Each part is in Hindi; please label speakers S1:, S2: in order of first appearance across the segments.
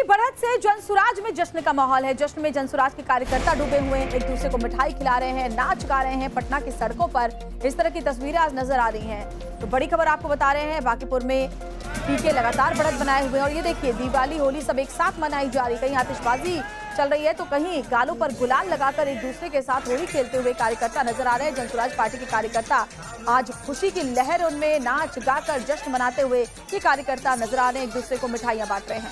S1: पूरी बढ़त से जनसुराज में जश्न का माहौल है। जश्न में जनसुराज के कार्यकर्ता डूबे हुए हैं, एक दूसरे को मिठाई खिला रहे हैं, नाच गा रहे हैं। पटना की सड़कों पर इस तरह की तस्वीरें आज नजर आ रही हैं। तो बड़ी खबर आपको बता रहे हैं, बांकीपुर में पीके लगातार बढ़त बनाए हुए हैं और ये देखिए दिवाली होली सब एक साथ मनाई जा रही। कहीं आतिशबाजी चल रही है तो कहीं गालों पर गुलाल लगाकर एक दूसरे के साथ होली खेलते हुए कार्यकर्ता नजर आ रहे हैं। जनसुराज पार्टी के कार्यकर्ता आज खुशी की लहर उनमें नाच गाकर जश्न मनाते हुए ये कार्यकर्ता नजर आ रहे हैं, एक दूसरे को मिठाइयां बांट रहे हैं।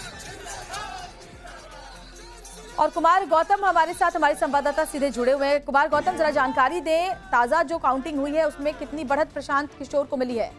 S1: और कुमार गौतम हमारे साथ, हमारे संवाददाता सीधे जुड़े हुए हैं। कुमार गौतम, जरा जानकारी दें, ताजा जो काउंटिंग हुई है उसमें कितनी बढ़त प्रशांत किशोर को मिली है?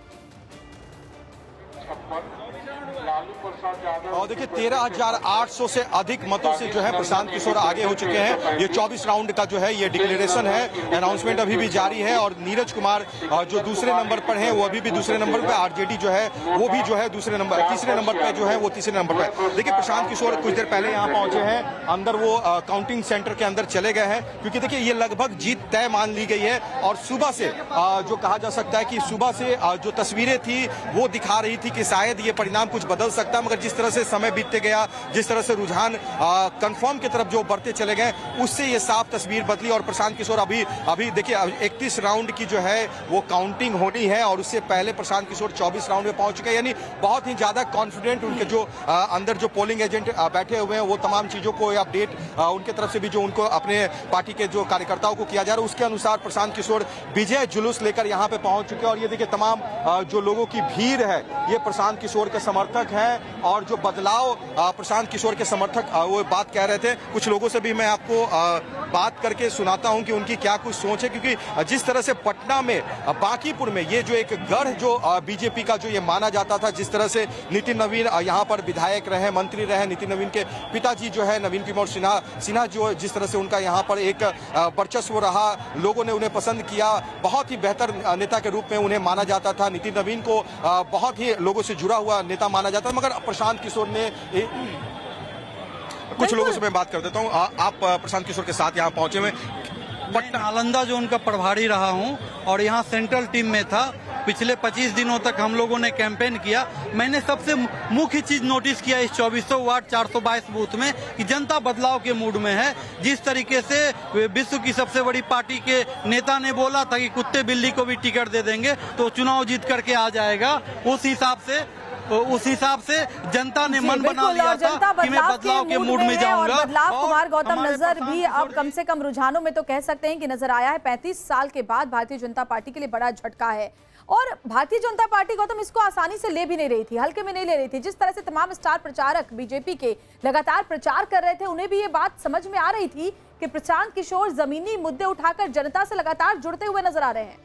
S2: और देखिए 13,800 से अधिक मतों से जो है प्रशांत किशोर आगे हो चुके हैं। ये 24 राउंड का जो है ये डिक्लेरेशन है, अनाउंसमेंट अभी भी जारी है। और नीरज कुमार जो दूसरे नंबर पर हैं वो अभी भी दूसरे नंबर पे, आरजेडी जो है वो भी जो है तीसरे नंबर पे जो है वो तीसरे नंबर पे। देखिए प्रशांत किशोर कुछ देर पहले यहाँ पहुंचे हैं, अंदर वो काउंटिंग सेंटर के अंदर चले गए हैं, क्योंकि देखिए ये लगभग जीत तय मान ली गई है। और सुबह से जो कहा जा सकता है कि सुबह से जो तस्वीरें थी वो दिखा रही थी कि शायद ये परिणाम कुछ बदल सकता है, मगर जिस तरह से समय बीतते गया, जिस तरह से रुझान कंफर्म की तरफ जो बढ़ते चले गए, उससे ये साफ तस्वीर बदली। और प्रशांत किशोर अभी देखिए 31 राउंड की जो है वो काउंटिंग होनी है और उससे पहले प्रशांत किशोर 24 राउंड में पहुंच चुके हैं। यानी बहुत ही ज्यादा कॉन्फिडेंट उनके जो अंदर जो पोलिंग एजेंट बैठे हुए हैं वो तमाम चीजों को अपडेट उनके तरफ से भी जो उनको अपने पार्टी के जो कार्यकर्ताओं को किया जा रहा है उसके अनुसार प्रशांत किशोर विजय जुलूस लेकर यहाँ पे पहुंच चुके हैं। और ये देखिए तमाम जो लोगों की भीड़ है ये प्रशांत किशोर के समर्थक हैं। और जो बदलाव प्रशांत किशोर के समर्थक वो बात कह रहे थे, कुछ लोगों से भी मैं आपको बात करके सुनाता हूं कि उनकी क्या कुछ सोच है। क्योंकि जिस तरह से पटना में बांकीपुर में ये जो एक गढ़ जो बीजेपी का जो ये माना जाता था, जिस तरह से नितिन नवीन यहाँ पर विधायक रहे, मंत्री रहे, नितिन नवीन के पिताजी जो है नवीन कुमार सिन्हा जो जिस तरह से उनका यहाँ पर एक वर्चस्व रहा, लोगों ने उन्हें पसंद किया, बहुत ही बेहतर नेता के रूप में उन्हें माना जाता था। नितिन नवीन को बहुत ही लोगों से जुड़ा हुआ नेता माना जाता था। मगर प्रशांत किशोर ने कुछ लोगों से मैं बात कर देता हूं। आप प्रशांत किशोर के साथ यहां पहुंचे हुए।
S3: मैं नालंदा जो उनका प्रभारी रहा हूं और यहां सेंट्रल टीम में था। पिछले 25 दिनों तक हम लोगों ने कैंपेन किया। मैंने सबसे मुख्य चीज नोटिस किया इस 2400 वार्ड 422 बूथ में कि जनता बदलाव के मूड में है। जिस तरीके से विश्व की सबसे बड़ी पार्टी के नेता ने बोला था कि कुत्ते बिल्ली को भी टिकट दे देंगे तो चुनाव जीत करके आ जाएगा, उस हिसाब से जनता ने मन बना लिया था कि मैं बदलाव के मूड में जाऊंगा।
S1: और बदलाव कुमार गौतम नजर भी अब कम से कम रुझानों में तो कह सकते हैं कि नजर आया है। 35 साल के बाद भारतीय जनता पार्टी के लिए बड़ा झटका है। और भारतीय जनता पार्टी गौतम इसको आसानी से ले भी नहीं रही थी, हल्के में नहीं ले रही थी। जिस तरह से तमाम स्टार प्रचारक बीजेपी के लगातार प्रचार कर रहे थे, उन्हें भी ये बात समझ में आ रही थी कि प्रशांत किशोर जमीनी मुद्दे उठाकर जनता से लगातार जुड़ते हुए नजर आ रहे हैं।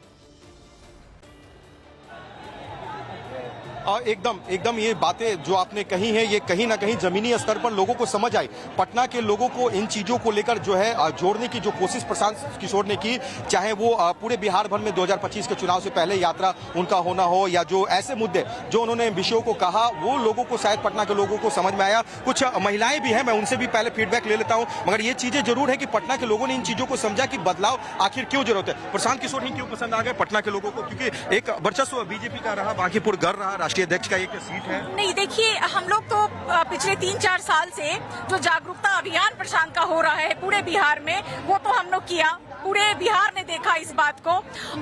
S2: एकदम ये बातें जो आपने कही हैं ये कहीं ना कहीं जमीनी स्तर पर लोगों को समझ आई। पटना के लोगों को इन चीजों को लेकर जो है जोड़ने की जो कोशिश प्रशांत किशोर ने की, चाहे वो पूरे बिहार भर में 2025 के चुनाव से पहले यात्रा उनका होना हो या जो ऐसे मुद्दे जो उन्होंने विषयों को कहा वो लोगों को शायद पटना के लोगों को समझ में आया। कुछ महिलाएं भी हैं, मैं उनसे भी पहले फीडबैक ले लेता हूं। मगर ये चीजें जरूर है कि पटना के लोगों ने इन चीजों को समझा कि बदलाव आखिर क्यों जरूरत है। प्रशांत किशोर ही क्यों पसंद आ गए पटना के लोगों को, क्योंकि एक वर्चस्व बीजेपी का रहा, बांकीपुर गढ़ रहा, राष्ट्रीय अध्यक्ष का एक सीट है।
S4: नहीं देखिए, हम लोग तो पिछले 3-4 साल से जो जागरूकता अभियान प्रशांत का हो रहा है पूरे बिहार में, वो तो हम लोग किया, पूरे बिहार ने देखा इस बात को।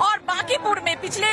S4: और बांकीपुर में पिछले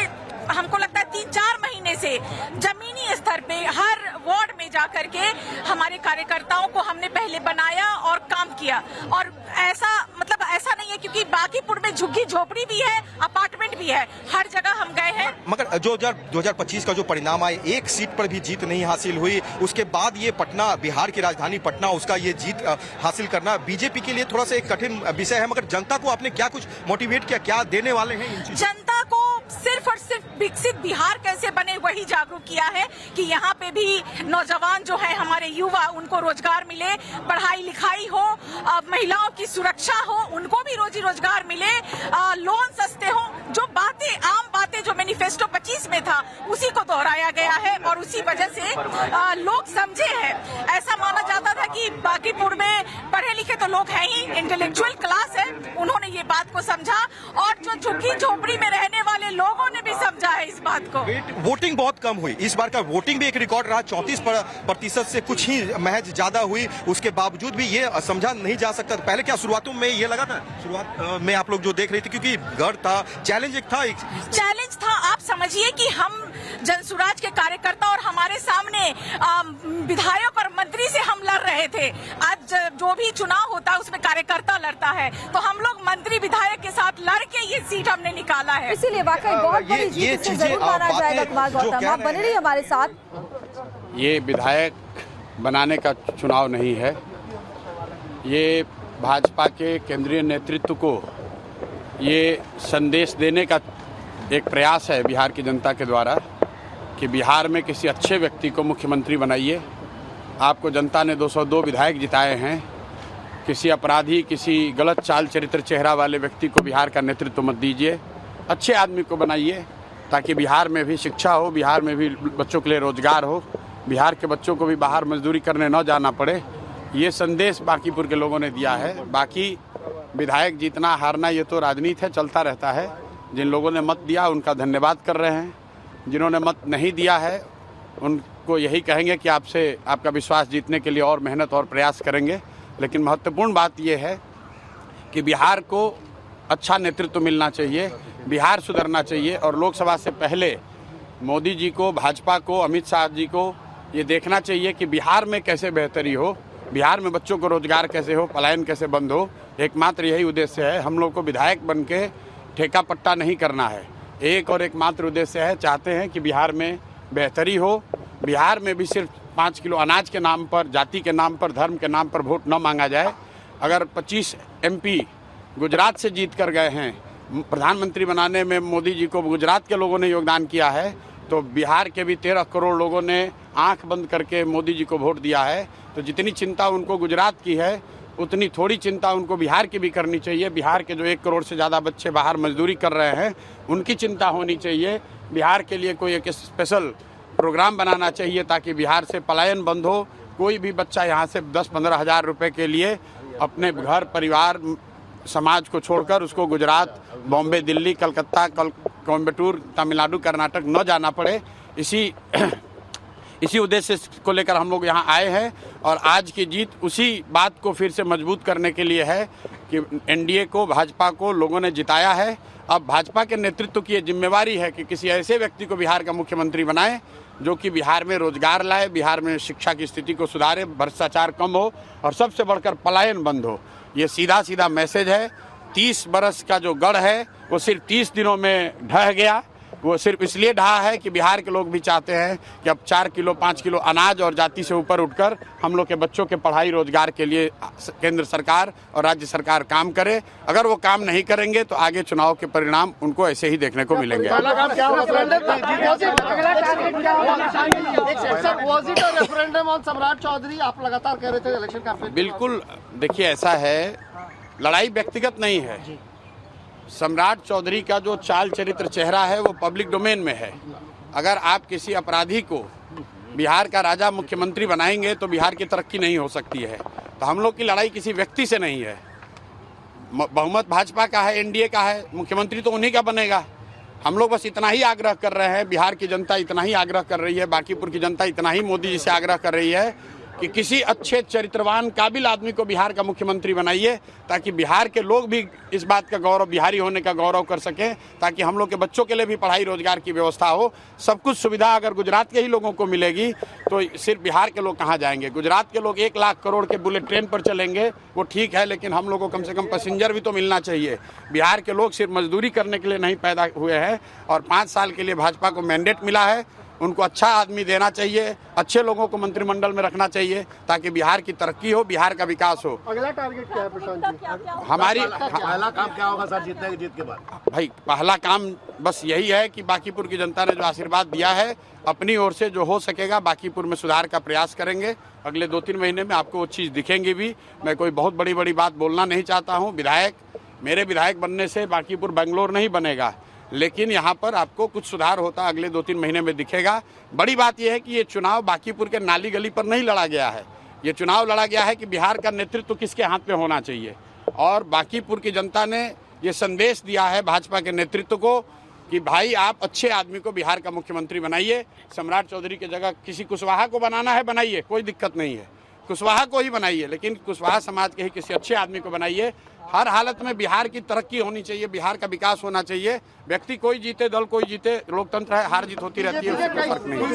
S4: हमको लगता है 3-4 महीने से जमीनी स्तर पे हर वार्ड में जाकर के हमारे कार्यकर्ताओं को हमने पहले बनाया और काम किया। और ऐसा नहीं है, क्योंकि बांकीपुर में झुग्गी झोपड़ी भी है, अपार्टमेंट भी है, हर जगह हम गए हैं।
S2: मगर 2025 का जो परिणाम आए, एक सीट पर भी जीत नहीं हासिल हुई। उसके बाद ये पटना, बिहार की राजधानी पटना, उसका ये जीत हासिल करना बीजेपी के लिए थोड़ा सा एक कठिन विषय है। मगर जनता को आपने क्या कुछ मोटिवेट किया, क्या देने वाले हैं इन चीजों?
S4: जनता को सिर्फ और सिर्फ विकसित बिहार कैसे बने वही जागरूक किया है कि यहाँ पे भी नौजवान जो है हमारे युवा, उनको रोजगार मिले, पढ़ाई लिखाई हो, महिलाओं की सुरक्षा हो, उनको भी रोजी रोजगार मिले, लोन सस्ते हो। जो बातें, आम बातें जो मैनिफेस्टो 25 में था उसी को दोहराया गया है और उसी वजह से लोग समझे हैं। ऐसा माना जाता था कि बांकीपुर में पढ़े पढ़े लिखे तो लोग हैं ही, इंटेलेक्चुअल क्लास है, उन्होंने ये बात को समझा और जो झुग्गी झोपड़ी में रहने वाले लोगों ने भी समझा है इस बात को।
S2: वोटिंग बहुत कम हुई इस बार का, वोटिंग भी एक रिकॉर्ड रहा, 34% से कुछ ही महज ज्यादा हुई, उसके बावजूद भी ये समझा नहीं जा सकता। पहले क्या शुरुआतों में ये लगा था, शुरुआत में आप लोग जो देख रहे थे, क्योंकि डर था, चैलेंज
S4: चैलेंज था। आप समझिए कि हम जनसुराज के कार्यकर्ता और हमारे सामने विधायक और मंत्री से हम लड़ रहे थे। आज जो भी चुनाव होता है उसमें कार्यकर्ता लड़ता है, तो हम लोग मंत्री विधायक के साथ लड़ के ये सीट हमने निकाला है।
S1: इसीलिए वाकई बहुत बड़ी जीत इसे जरूर माना जाएगा। कुमार गौतम, आप बने रहिए हमारे साथ।
S5: ये विधायक बनाने का चुनाव नहीं है, ये भाजपा के केंद्रीय नेतृत्व को ये संदेश देने का एक प्रयास है बिहार की जनता के द्वारा कि बिहार में किसी अच्छे व्यक्ति को मुख्यमंत्री बनाइए। आपको जनता ने 202 विधायक जिताए हैं, किसी अपराधी, किसी गलत चाल चरित्र चेहरा वाले व्यक्ति को बिहार का नेतृत्व मत दीजिए, अच्छे आदमी को बनाइए ताकि बिहार में भी शिक्षा हो, बिहार में भी बच्चों के लिए रोजगार हो, बिहार के बच्चों को भी बाहर मजदूरी करने न जाना पड़े। ये संदेश बांकीपुर के लोगों ने दिया है। बाकी विधायक जीतना हारना ये तो राजनीति है, चलता रहता है। जिन लोगों ने मत दिया उनका धन्यवाद कर रहे हैं, जिन्होंने मत नहीं दिया है उनको यही कहेंगे कि आपसे आपका विश्वास जीतने के लिए और मेहनत और प्रयास करेंगे। लेकिन महत्वपूर्ण बात यह है कि बिहार को अच्छा नेतृत्व मिलना चाहिए, बिहार सुधरना चाहिए और लोकसभा से पहले मोदी जी को, भाजपा को, अमित शाह जी को ये देखना चाहिए कि बिहार में कैसे बेहतरी हो, बिहार में बच्चों को रोजगार कैसे हो, पलायन कैसे बंद हो। एकमात्र यही उद्देश्य है। हम लोग को विधायक बन के ठेका पट्टा नहीं करना है, एक और एकमात्र उद्देश्य है, चाहते हैं कि बिहार में बेहतरी हो, बिहार में भी सिर्फ 5 किलो अनाज के नाम पर, जाति के नाम पर, धर्म के नाम पर वोट न मांगा जाए। अगर 25 MP गुजरात से जीत कर गए हैं, प्रधानमंत्री बनाने में मोदी जी को गुजरात के लोगों ने योगदान किया है, तो बिहार के भी 13 करोड़ लोगों ने आंख बंद करके मोदी जी को वोट दिया है। तो जितनी चिंता उनको गुजरात की है उतनी थोड़ी चिंता उनको बिहार की भी करनी चाहिए। बिहार के जो 1 करोड़ से ज़्यादा बच्चे बाहर मजदूरी कर रहे हैं उनकी चिंता होनी चाहिए। बिहार के लिए कोई एक स्पेशल प्रोग्राम बनाना चाहिए ताकि बिहार से पलायन बंद हो। कोई भी बच्चा यहाँ से 10-15 हज़ार रुपये के लिए अपने घर, परिवार, समाज को छोड़कर उसको गुजरात, बॉम्बे, दिल्ली, कलकत्ता, कोयम्बटूर, तमिलनाडु, कर्नाटक न जाना पड़े। इसी उद्देश्य को लेकर हम लोग यहाँ आए हैं और आज की जीत उसी बात को फिर से मजबूत करने के लिए है कि NDA को, भाजपा को लोगों ने जिताया है। अब भाजपा के नेतृत्व की ये जिम्मेवारी है कि किसी ऐसे व्यक्ति को बिहार का मुख्यमंत्री बनाए जो कि बिहार में रोजगार लाए, बिहार में शिक्षा की स्थिति को सुधारे, भ्रष्टाचार कम हो और सबसे बढ़कर पलायन बंद हो। ये सीधा सीधा मैसेज है। 30 बरस का जो गढ़ है वो सिर्फ 30 दिनों में ढह गया। वो सिर्फ इसलिए ढहा है कि बिहार के लोग भी चाहते हैं कि अब 4 किलो 5 किलो अनाज और जाति से ऊपर उठकर हम लोग के बच्चों के पढ़ाई रोजगार के लिए केंद्र सरकार और राज्य सरकार काम करे। अगर वो काम नहीं करेंगे तो आगे चुनाव के परिणाम उनको ऐसे ही देखने को मिलेंगे। बिल्कुल, देखिए ऐसा है, लड़ाई व्यक्तिगत नहीं है। सम्राट चौधरी का जो चाल चरित्र चेहरा है वो पब्लिक डोमेन में है। अगर आप किसी अपराधी को बिहार का राजा मुख्यमंत्री बनाएंगे तो बिहार की तरक्की नहीं हो सकती है। तो हम लोग की लड़ाई किसी व्यक्ति से नहीं है। बहुमत भाजपा का है, NDA का है, मुख्यमंत्री तो उन्हीं का बनेगा। हम लोग बस इतना ही आग्रह कर रहे हैं, बिहार की जनता इतना ही आग्रह कर रही है, बांकीपुर की जनता इतना ही मोदी जी से आग्रह कर रही है कि किसी अच्छे चरित्रवान काबिल आदमी को बिहार का मुख्यमंत्री बनाइए ताकि बिहार के लोग भी इस बात का गौरव, बिहारी होने का गौरव कर सकें, ताकि हम लोग के बच्चों के लिए भी पढ़ाई रोजगार की व्यवस्था हो। सब कुछ सुविधा अगर गुजरात के ही लोगों को मिलेगी तो सिर्फ बिहार के लोग कहाँ जाएंगे। गुजरात के लोग 1 लाख करोड़ के बुलेट ट्रेन पर चलेंगे, वो ठीक है, लेकिन हम लोग को कम से कम पैसेंजर भी तो मिलना चाहिए। बिहार के लोग सिर्फ मजदूरी करने के लिए नहीं पैदा हुए हैं और 5 साल के लिए भाजपा को मैंडेट मिला है। उनको अच्छा आदमी देना चाहिए, अच्छे लोगों को मंत्रिमंडल में रखना चाहिए ताकि बिहार की तरक्की हो, बिहार का विकास हो।
S6: अगला टारगेट क्या है प्रशांत जी?
S5: हमारी
S6: पहला काम क्या होगा सर जीतने के बाद?
S5: भाई पहला काम बस यही है कि बांकीपुर की जनता ने जो आशीर्वाद दिया है, अपनी ओर से जो हो सकेगा बांकीपुर में सुधार का प्रयास करेंगे। अगले 2-3 महीने में आपको वो चीज़ दिखेंगी भी। मैं कोई बहुत बड़ी बात बोलना नहीं चाहता हूँ। मेरे विधायक बनने से बांकीपुर बेंगलोर नहीं बनेगा, लेकिन यहाँ पर आपको कुछ सुधार होता अगले 2-3 महीने में दिखेगा। बड़ी बात यह है कि ये चुनाव बांकीपुर के नाली गली पर नहीं लड़ा गया है, ये चुनाव लड़ा गया है कि बिहार का नेतृत्व किसके हाथ में होना चाहिए, और बांकीपुर की जनता ने ये संदेश दिया है भाजपा के नेतृत्व को कि भाई आप अच्छे आदमी को बिहार का मुख्यमंत्री बनाइए। सम्राट चौधरी की जगह किसी कुशवाहा को बनाना है बनाइए, कोई दिक्कत नहीं है, कुशवाहा को ही बनाइए, लेकिन कुशवाहा समाज के ही किसी अच्छे आदमी को बनाइए। हर हालत में बिहार की तरक्की होनी चाहिए, बिहार का विकास होना चाहिए। व्यक्ति कोई जीते, दल कोई जीते, लोकतंत्र है, हार जीत होती रहती है, उससे कोई फर्क नहीं है।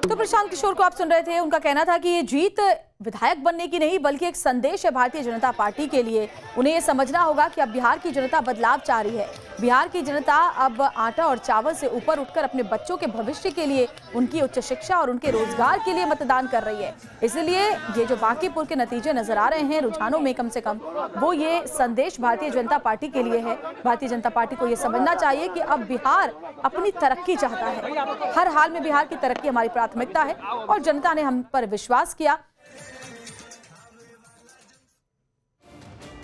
S1: तो प्रशांत किशोर को आप सुन रहे थे, उनका कहना था कि ये जीत विधायक बनने की नहीं बल्कि एक संदेश है भारतीय जनता पार्टी के लिए। उन्हें ये समझना होगा कि अब बिहार की जनता बदलाव चाह रही है। बिहार की जनता अब आटा और चावल से ऊपर उठकर अपने बच्चों के भविष्य के लिए, उनकी उच्च शिक्षा और उनके रोजगार के लिए मतदान कर रही है। इसलिए ये जो बांकीपुर के नतीजे नजर आ रहे हैं रुझानों में, कम से कम वो ये संदेश भारतीय जनता पार्टी के लिए है। भारतीय जनता पार्टी को ये समझना चाहिए कि अब बिहार अपनी तरक्की चाहता है। हर हाल में बिहार की तरक्की हमारी प्राथमिकता है और जनता ने हम पर विश्वास किया।